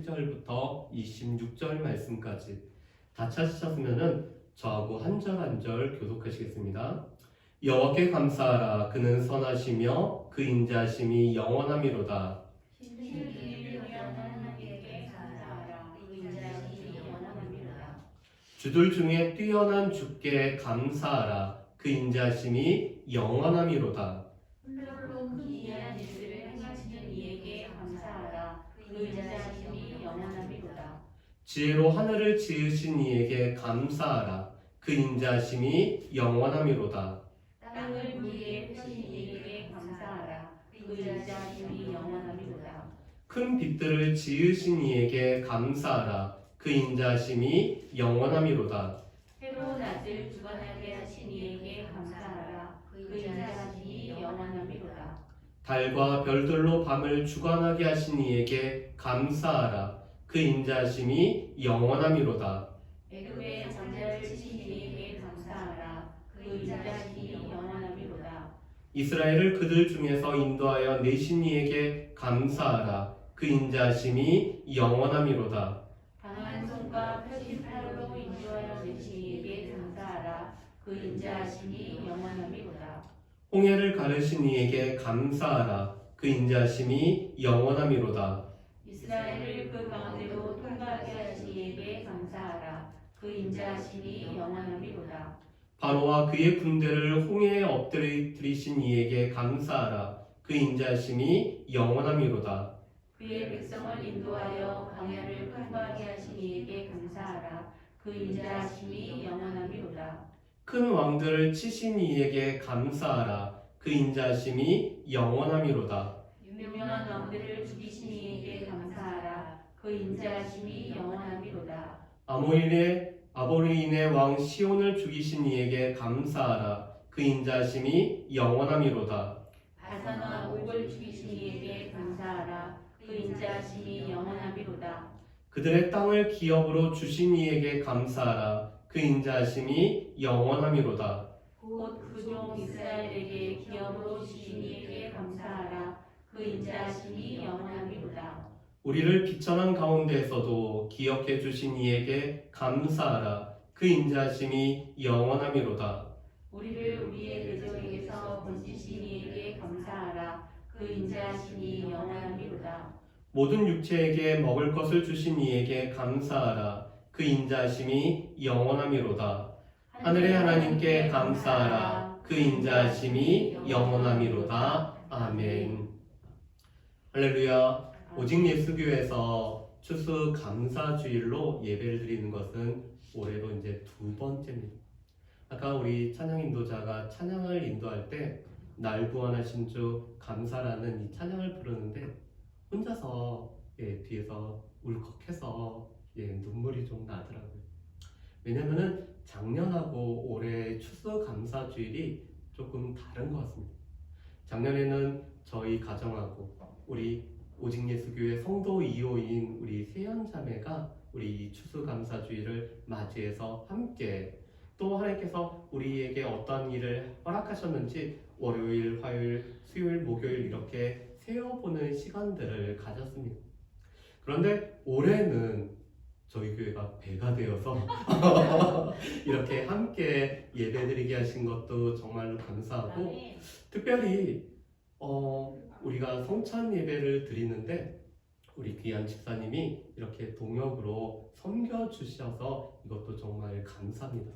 17절부터 26절 말씀까지 다 찾으셨으면은 저하고 한 절 한 절 교독하시겠습니다. 여호와께 감사하라. 그는 선하시며 그 인자하심이 영원함이로다. 주들 중에 뛰어난 주께 감사하라. 그 인자하심이 영원함이로다. 기이한 일들을 행하시는 이에게 감사하라. 그 인자하심이 영원함이로다. 지혜로 하늘을 지으신 이에게 감사하라. 그 인자하심이 영원함이로다. 땅을 물 위에 펴신 이에게 감사하라. 그 인자하심이 영원함이로다. 큰 빛들을 지으신 이에게 감사하라. 그 인자하심이 영원함이로다. 해로 낮을 주관하게 하신 이에게 감사하라. 그 인자하심이 영원함이로다. 달과 별들로 밤을 주관하게 하신 이에게 감사하라. 그 인자하심이 영원함이로다. 애굽의 장자를 치신 이에게 감사하라. 그 인자하심이 영원함이로다. 이스라엘을 그들 중에서 인도하여 내신 이에게 감사하라. 그 인자하심이 영원함이로다. 강한 손과 펴신 팔로 인도하여 내신 이에게 감사하라. 그 인자하심이 영원함이로다. 홍해를 가르신 이에게 감사하라. 그 인자하심이 영원함이로다. 이스라엘을 그 가운데로 통과하게 하신 이에게 감사하라. 그 인자하심이 영원함이로다. 바로와 그의 군대를 홍해에 엎드리신 이에게 감사하라. 그 인자하심이 영원함이로다. 그의 백성을 인도하여 광야를 통과하게 하신 이에게 감사하라. 그 인자하심이 영원함이로다. 큰 왕들을 치신 이에게 감사하라. 그 인자하심이 영원함이로다. 유명한 왕들을 죽이신 이에게 감사하라. 그 인자하심이 영원함이로다. 아모리인의 왕 시온을 죽이신 이에게 감사하라. 그 인자하심이 영원함이로다. 바산과 옥을 죽이신 이에게 감사하라. 그 인자하심이 영원함이로다. 그들의 땅을 기업으로 주신 이에게 감사하라. 그 인자하심이 영원함이로다. 곧 그 종 이스라엘에게 기업으로 주신 이에게 감사하라. 그 인자하심이 영원함이로다. 우리를 비천한 가운데에서도 기억해 주신 이에게 감사하라. 그 인자하심이 영원함이로다. 우리를 우리의 대적에게서 건지신 이에게 감사하라. 그 인자하심이 영원함이로다. 모든 육체에게 먹을 것을 주신 이에게 감사하라. 그 인자하심이 영원함이로다. 하늘의 하나님께 감사하라. 그 인자하심이 영원함이로다. 아멘. 할렐루야. 오직 예수교회에서 추수 감사주일로 예배를 드리는 것은 올해로 이제 두 번째입니다. 아까 우리 찬양 인도자가 찬양을 인도할 때 날 구원하신 주 감사라는 이 찬양을 부르는데 혼자서 뒤에서 울컥해서 눈물이 좀 나더라고요. 왜냐면은 작년하고 올해 추수 감사주일이 조금 다른 것 같습니다. 작년에는 저희 가정하고 우리 오직 예수교회 성도 2호인 우리 세연자매가 우리 추수감사주일을 맞이해서 함께 또 하나님께서 우리에게 어떤 일을 허락하셨는지 월요일, 화요일, 수요일, 목요일 이렇게 세어보는 시간들을 가졌습니다. 그런데 올해는 저희 교회가 배가 되어서 이렇게 함께 예배드리게 하신 것도 정말로 감사하고 특별히 우리가 성찬 예배를 드리는데 우리 귀한 집사님이 이렇게 동역으로 섬겨주셔서 이것도 정말 감사합니다.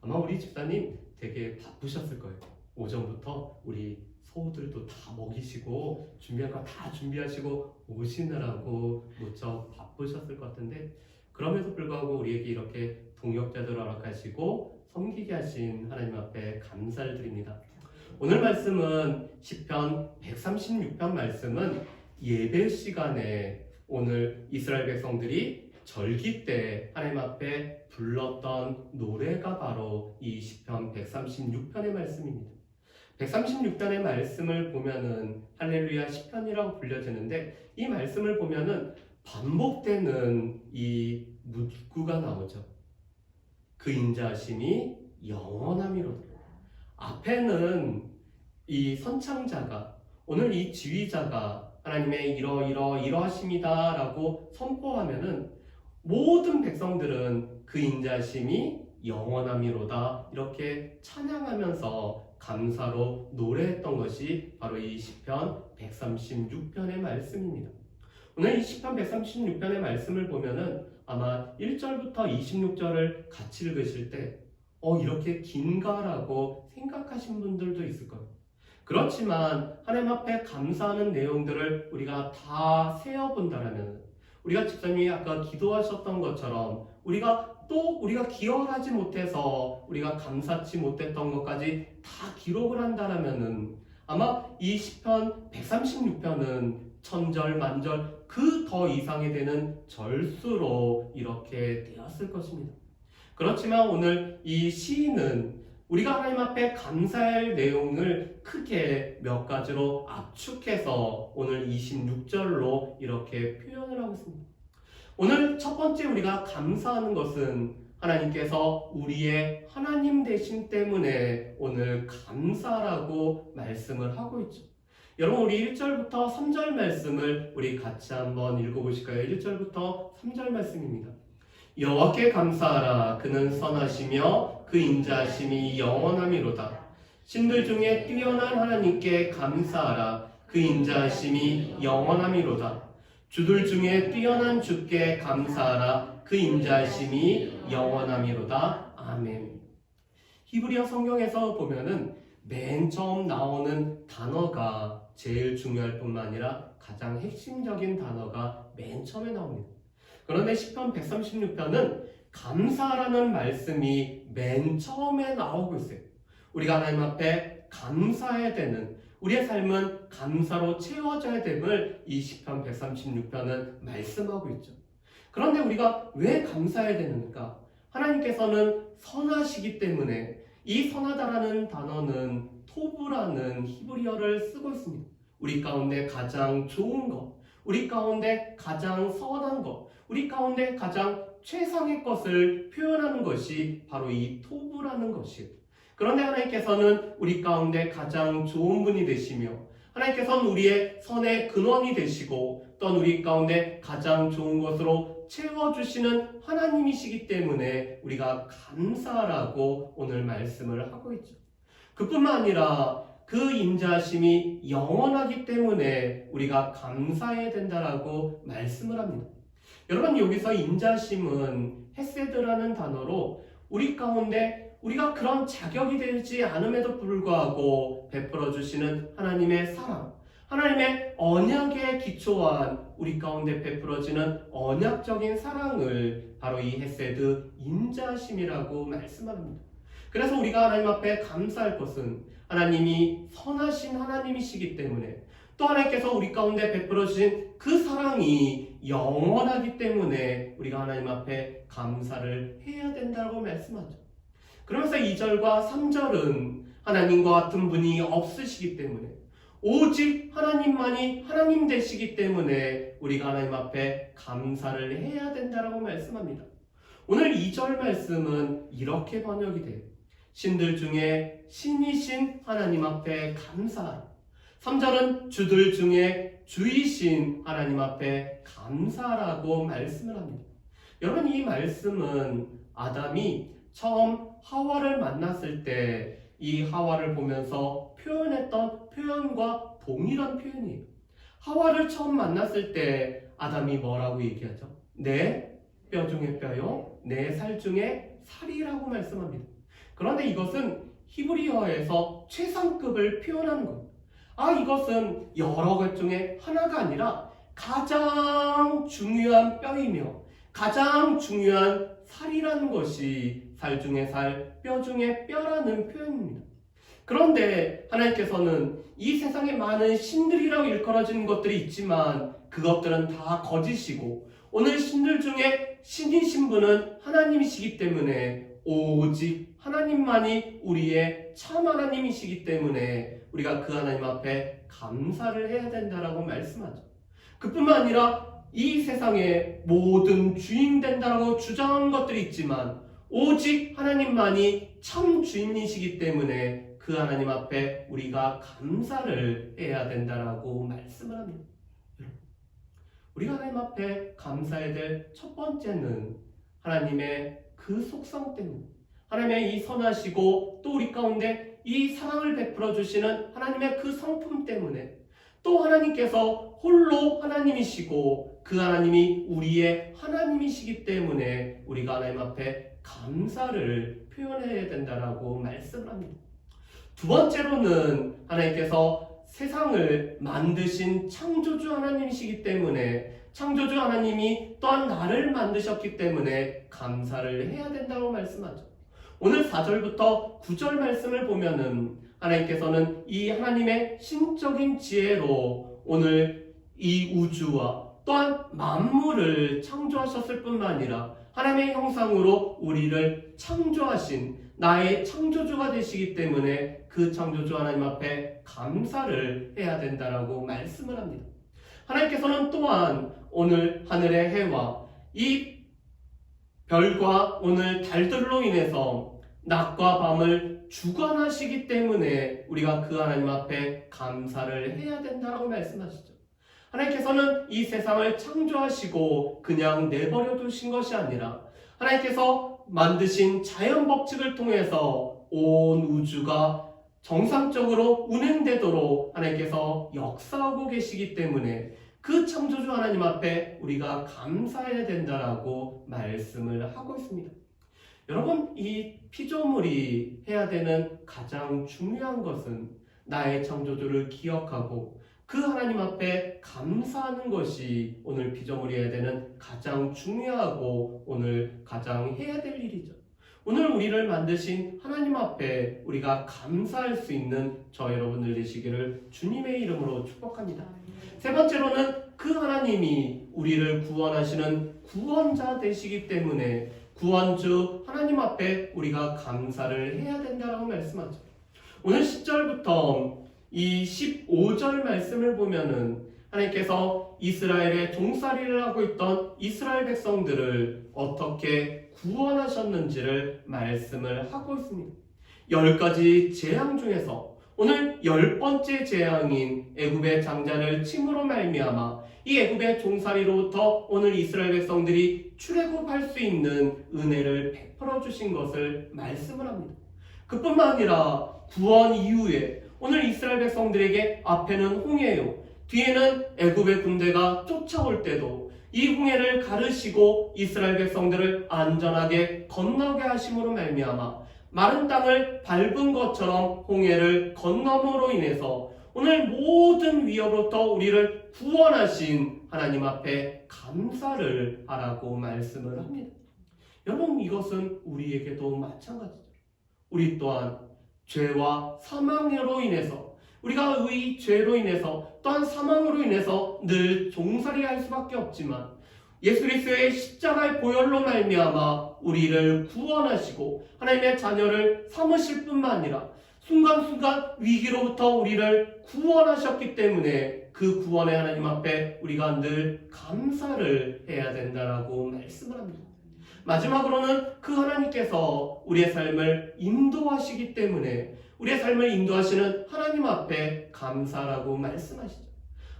아마 우리 집사님 되게 바쁘셨을 거예요. 오전부터 우리 소들도 다 먹이시고 준비할 거 다 준비하시고 오시느라고 무척 바쁘셨을 것 같은데 그럼에도 불구하고 우리에게 이렇게 동역자들을 허락하시고 섬기게 하신 하나님 앞에 감사를 드립니다. 오늘 말씀은 시편 136편 말씀은 예배 시간에 오늘 이스라엘 백성들이 절기 때 하나님 앞에 불렀던 노래가 바로 이 시편 136편의 말씀입니다. 136편의 말씀을 보면은 할렐루야 시편이라고 불려지는데 이 말씀을 보면은 반복되는 이 문구가 나오죠. 그 인자하심이 영원함이로다. 앞에는 이 선창자가 오늘 이 지휘자가 하나님의 이러하십니다 라고 선포하면은 모든 백성들은 그 인자심이 영원함이로다 이렇게 찬양하면서 감사로 노래했던 것이 바로 이 시편 136편의 말씀입니다. 오늘 이 시편 136편의 말씀을 보면은 아마 1절부터 26절을 같이 읽으실 때 이렇게 긴가라고 생각하신 분들도 있을 거예요. 그렇지만 하나님 앞에 감사하는 내용들을 우리가 다 세어본다라면 우리가 집사님이 아까 기도하셨던 것처럼 우리가 기억하지 못해서 우리가 감사치 못했던 것까지 다 기록을 한다라면은 아마 이 시편 136편은 천절 만절 그 더 이상이 되는 절수로 이렇게 되었을 것입니다. 그렇지만 오늘 이 시인은 우리가 하나님 앞에 감사할 내용을 크게 몇 가지로 압축해서 오늘 26절로 이렇게 표현을 하고 있습니다. 오늘 첫 번째 우리가 감사하는 것은 하나님께서 우리의 하나님 되심 때문에 오늘 감사라고 말씀을 하고 있죠. 여러분 우리 1절부터 3절 말씀을 우리 같이 한번 읽어보실까요? 1절부터 3절 말씀입니다. 여호와께 감사하라. 그는 선하시며 그 인자하심이 영원함이로다. 신들 중에 뛰어난 하나님께 감사하라. 그 인자하심이 영원함이로다. 주들 중에 뛰어난 주께 감사하라. 그 인자하심이 영원함이로다. 아멘. 히브리어 성경에서 보면은 맨 처음 나오는 단어가 제일 중요할 뿐만 아니라 가장 핵심적인 단어가 맨 처음에 나옵니다. 그런데 시편 136편은 감사라는 말씀이 맨 처음에 나오고 있어요. 우리가 하나님 앞에 감사해야 되는, 우리의 삶은 감사로 채워져야 됨을 이 시편 136편은 말씀하고 있죠. 그런데 우리가 왜 감사해야 되는가? 하나님께서는 선하시기 때문에 이 선하다라는 단어는 토브라는 히브리어를 쓰고 있습니다. 우리 가운데 가장 좋은 것, 우리 가운데 가장 선한 것, 우리 가운데 가장 최상의 것을 표현하는 것이 바로 이 토브라는 것이에요. 그런데 하나님께서는 우리 가운데 가장 좋은 분이 되시며 하나님께서는 우리의 선의 근원이 되시고 또 우리 가운데 가장 좋은 것으로 채워주시는 하나님이시기 때문에 우리가 감사라고 오늘 말씀을 하고 있죠. 그뿐만 아니라 그 인자하심이 영원하기 때문에 우리가 감사해야 된다라고 말씀을 합니다. 여러분 여기서 인자심은 헤세드라는 단어로 우리 가운데 우리가 그런 자격이 되지 않음에도 불구하고 베풀어 주시는 하나님의 사랑, 하나님의 언약에 기초한 우리 가운데 베풀어지는 언약적인 사랑을 바로 이 헤세드 인자심이라고 말씀합니다. 그래서 우리가 하나님 앞에 감사할 것은 하나님이 선하신 하나님이시기 때문에 또 하나님께서 우리 가운데 베풀어 주신 그 사랑이 영원하기 때문에 우리가 하나님 앞에 감사를 해야 된다고 말씀하죠. 그러면서 2절과 3절은 하나님과 같은 분이 없으시기 때문에 오직 하나님만이 하나님 되시기 때문에 우리가 하나님 앞에 감사를 해야 된다고 말씀합니다. 오늘 2절 말씀은 이렇게 번역이 돼요. 신들 중에 신이신 하나님 앞에 감사하라. 3절은 주들 중에 주이신 하나님 앞에 감사라고 말씀을 합니다. 여러분 이 말씀은 아담이 처음 하와를 만났을 때 이 하와를 보면서 표현했던 표현과 동일한 표현이에요. 하와를 처음 만났을 때 아담이 뭐라고 얘기하죠? 내 뼈 중에 뼈요, 내 살 중에 살이라고 말씀합니다. 그런데 이것은 히브리어에서 최상급을 표현하는 겁니다. 이것은 여러 것 중에 하나가 아니라 가장 중요한 뼈이며 가장 중요한 살이라는 것이 살 중에 살, 뼈 중에 뼈라는 표현입니다. 그런데 하나님께서는 이 세상에 많은 신들이라고 일컬어지는 것들이 있지만 그것들은 다 거짓이고 오늘 신들 중에 신이신 분은 하나님이시기 때문에 오직 하나님만이 우리의 참 하나님이시기 때문에 우리가 그 하나님 앞에 감사를 해야 된다라고 말씀하죠. 그뿐만 아니라 이 세상의 모든 주인 된다라고 주장하는 것들이 있지만 오직 하나님만이 참 주인이시기 때문에 그 하나님 앞에 우리가 감사를 해야 된다라고 말씀을 합니다. 우리가 하나님 앞에 감사해야 될 첫 번째는 하나님의 그 속성 때문에, 하나님의 이 선하시고 또 우리 가운데 이 사랑을 베풀어 주시는 하나님의 그 성품 때문에, 또 하나님께서 홀로 하나님이시고 그 하나님이 우리의 하나님이시기 때문에 우리가 하나님 앞에 감사를 표현해야 된다라고 말씀을 합니다. 두 번째로는 하나님께서 세상을 만드신 창조주 하나님이시기 때문에, 창조주 하나님이 또한 나를 만드셨기 때문에 감사를 해야 된다고 말씀하죠. 오늘 4절부터 9절 말씀을 보면은 하나님께서는 이 하나님의 신적인 지혜로 오늘 이 우주와 또한 만물을 창조하셨을 뿐만 아니라 하나님의 형상으로 우리를 창조하신 나의 창조주가 되시기 때문에 그 창조주 하나님 앞에 감사를 해야 된다라고 말씀을 합니다. 하나님께서는 또한 오늘 하늘의 해와 이 별과 오늘 달들로 인해서 낮과 밤을 주관하시기 때문에 우리가 그 하나님 앞에 감사를 해야 된다라고 말씀하시죠. 하나님께서는 이 세상을 창조하시고 그냥 내버려 두신 것이 아니라 하나님께서 만드신 자연 법칙을 통해서 온 우주가 정상적으로 운행되도록 하나님께서 역사하고 계시기 때문에 그 창조주 하나님 앞에 우리가 감사해야 된다라고 말씀을 하고 있습니다. 여러분, 이 피조물이 해야 되는 가장 중요한 것은 나의 창조주를 기억하고 그 하나님 앞에 감사하는 것이 오늘 피조물이 해야 되는 가장 중요하고 오늘 가장 해야 될 일이죠. 오늘 우리를 만드신 하나님 앞에 우리가 감사할 수 있는 저 여러분들 되시기를 주님의 이름으로 축복합니다. 세 번째로는 그 하나님이 우리를 구원하시는 구원자 되시기 때문에 구원주 하나님 앞에 우리가 감사를 해야 된다고 말씀하죠. 오늘 10절부터 이 15절 말씀을 보면은 하나님께서 이스라엘의 종살이를 하고 있던 이스라엘 백성들을 어떻게 구원하셨는지를 말씀을 하고 있습니다. 10가지 재앙 중에서 오늘 10번째 재앙인 애굽의 장자를 침으로 말미암아 이 애굽의 종살이로부터 오늘 이스라엘 백성들이 출애굽할 수 있는 은혜를 베풀어 주신 것을 말씀을 합니다. 그뿐만 아니라 구원 이후에 오늘 이스라엘 백성들에게 앞에는 홍해요, 뒤에는 애굽의 군대가 쫓아올 때도 이 홍해를 가르시고 이스라엘 백성들을 안전하게 건너게 하심으로 말미암아 마른 땅을 밟은 것처럼 홍해를 건너므로 인해서 오늘 모든 위협으로부터 우리를 구원하신 하나님 앞에 감사를 하라고 말씀을 합니다. 여러분, 이것은 우리에게도 마찬가지죠. 우리 또한 죄와 사망으로 인해서, 우리가 의 죄로 인해서 또한 사망으로 인해서 늘 종살이할 수밖에 없지만 예수 그리스도의 십자가의 보혈로 말미암아 우리를 구원하시고 하나님의 자녀를 삼으실 뿐만 아니라 순간순간 위기로부터 우리를 구원하셨기 때문에 그 구원의 하나님 앞에 우리가 늘 감사를 해야 된다라고 말씀을 합니다. 마지막으로는 그 하나님께서 우리의 삶을 인도하시기 때문에 우리의 삶을 인도하시는 하나님 앞에 감사라고 말씀하시죠.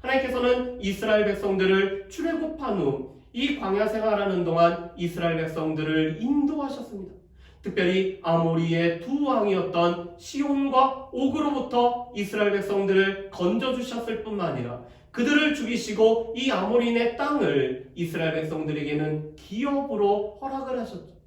하나님께서는 이스라엘 백성들을 출애굽한 후 이 광야 생활하는 동안 이스라엘 백성들을 인도하셨습니다. 특별히 아모리의 두 왕이었던 시온과 옥으로부터 이스라엘 백성들을 건져주셨을 뿐만 아니라 그들을 죽이시고 이 아모리인의 땅을 이스라엘 백성들에게는 기업으로 허락을 하셨죠.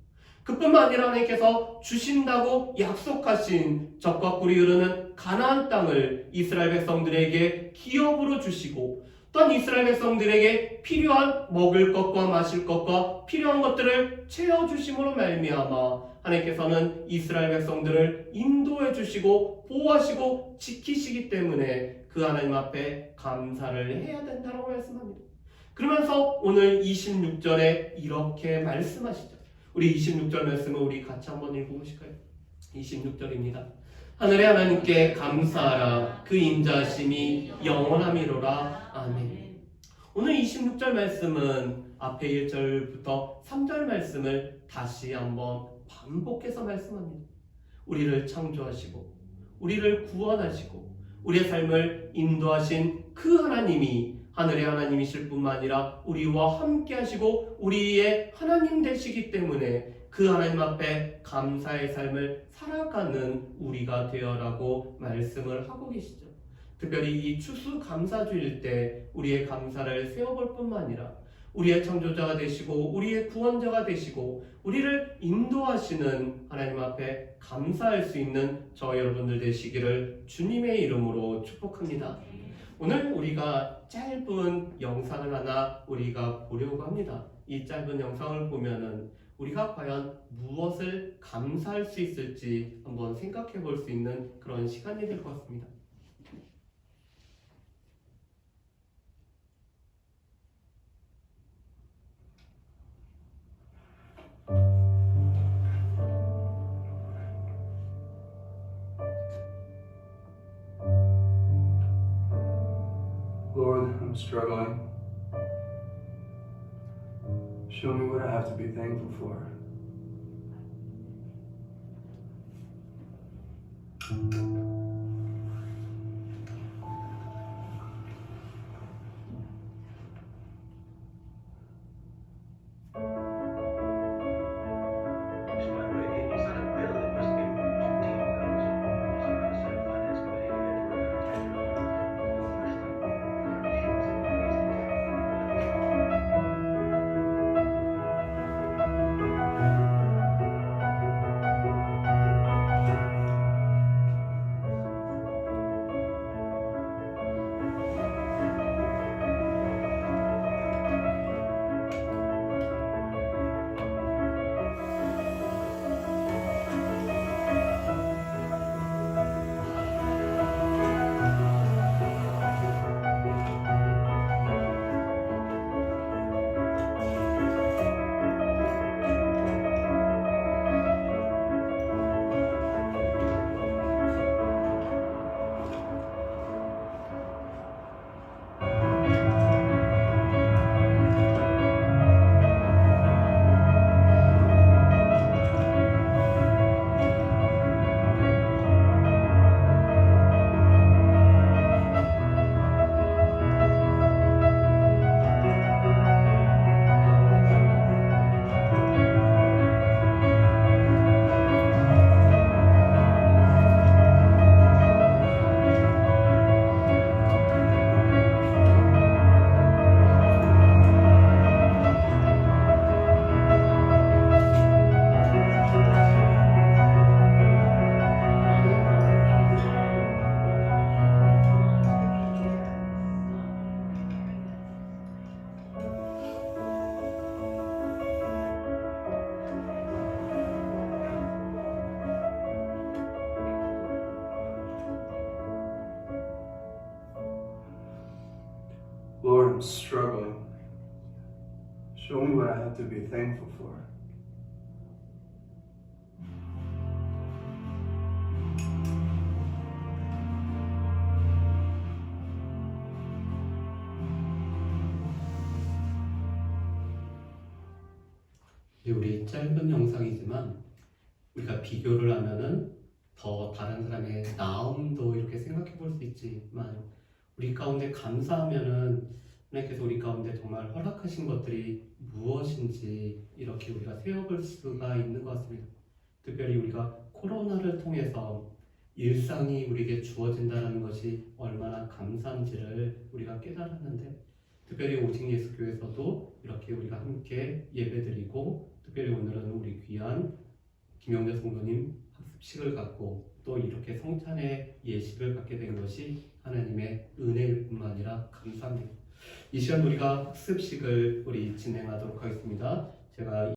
그뿐만 아니라 하나님께서 주신다고 약속하신 젖과 꿀이 흐르는 가나안 땅을 이스라엘 백성들에게 기업으로 주시고 또한 이스라엘 백성들에게 필요한 먹을 것과 마실 것과 필요한 것들을 채워주심으로 말미암아 하나님께서는 이스라엘 백성들을 인도해 주시고 보호하시고 지키시기 때문에 그 하나님 앞에 감사를 해야 된다고 말씀합니다. 그러면서 오늘 26절에 이렇게 말씀하시죠. 우리 26절 말씀을 우리 같이 한번 읽어보실까요? 26절입니다. 하늘의 하나님께 감사하라. 그 인자하심이 영원함이로라. 아멘. 오늘 26절 말씀은 앞에 1절부터 3절 말씀을 다시 한번 반복해서 말씀합니다. 우리를 창조하시고 우리를 구원하시고 우리의 삶을 인도하신 그 하나님이 하늘의 하나님이실 뿐만 아니라 우리와 함께 하시고 우리의 하나님 되시기 때문에 그 하나님 앞에 감사의 삶을 살아가는 우리가 되어라고 말씀을 하고 계시죠. 특별히 이 추수감사주일 때 우리의 감사를 세워볼 뿐만 아니라 우리의 창조자가 되시고 우리의 구원자가 되시고 우리를 인도하시는 하나님 앞에 감사할 수 있는 저 여러분들 되시기를 주님의 이름으로 축복합니다. 오늘 우리가 짧은 영상을 하나 우리가 보려고 합니다. 이 짧은 영상을 보면은 우리가 과연 무엇을 감사할 수 있을지 한번 생각해 볼 수 있는 그런 시간이 될 것 같습니다. Lord, I'm struggling. Show me what I have to be thankful for. Lord, I'm struggling. Show me what I have to be thankful for. 우리 짧은 영상이지만 우리가 비교를 하면은 더 다른 사람의 나음도 이렇게 생각해 볼 수 있지만 우리 가운데 감사하면은 하나님께서 우리 가운데 정말 허락하신 것들이 무엇인지 이렇게 우리가 세워볼 수가 있는 것 같습니다. 특별히 우리가 코로나를 통해서 일상이 우리에게 주어진다는 것이 얼마나 감사한지를 우리가 깨달았는데 특별히 오직 예수교회에서도 이렇게 우리가 함께 예배드리고 특별히 오늘은 우리 귀한 김영재 성도님 학습식을 갖고 또 이렇게 성찬의 예식을 갖게 된 것이 하나님의 은혜일 뿐만 아니라 감사합니다. 이 시간 우리가 학습식을 우리 진행하도록 하겠습니다. 제가